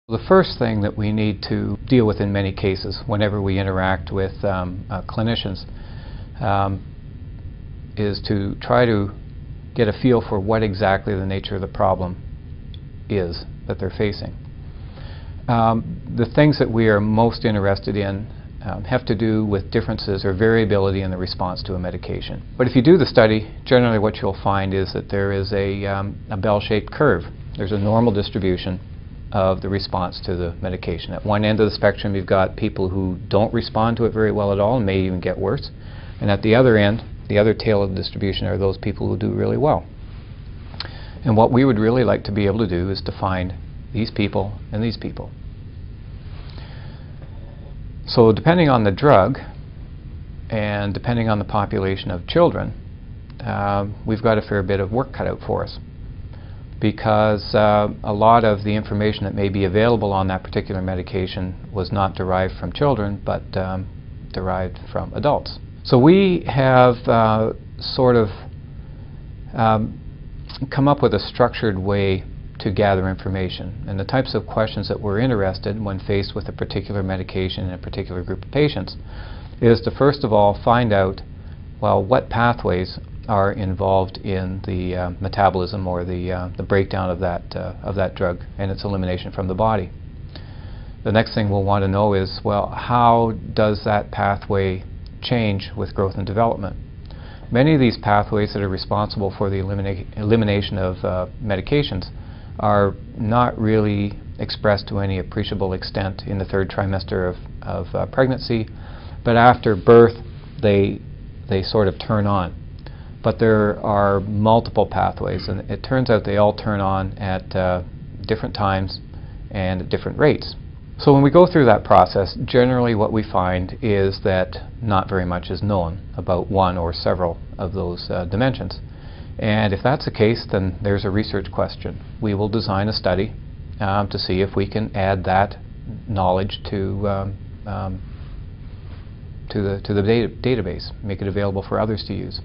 The first thing that we need to deal with in many cases whenever we interact with clinicians is to try to get a feel for what exactly the nature of the problem is that they're facing. The things that we are most interested in have to do with differences or variability in the response to a medication. But if you do the study, generally what you'll find is that there is a bell-shaped curve. There's a normal distribution of the response to the medication. At one end of the spectrum you've got people who don't respond to it very well at all and may even get worse. And at the other end, the other tail of the distribution, are those people who do really well. And what we would really like to be able to do is to find these people and these people. So depending on the drug and depending on the population of children, we've got a fair bit of work cut out for us, because a lot of the information that may be available on that particular medication was not derived from children but derived from adults. So we have sort of come up with a structured way to gather information, and the types of questions that we're interested in when faced with a particular medication in a particular group of patients is to first of all find out, well, what pathways are involved in the metabolism or the breakdown of that drug and its elimination from the body. The next thing we'll want to know is, well, how does that pathway change with growth and development? Many of these pathways that are responsible for the elimination of medications are not really expressed to any appreciable extent in the third trimester of pregnancy, but after birth they sort of turn on. But there are multiple pathways, and it turns out they all turn on at different times and at different rates. So when we go through that process, generally what we find is that not very much is known about one or several of those dimensions. And if that's the case, then there's a research question. We will design a study to see if we can add that knowledge to the database, make it available for others to use.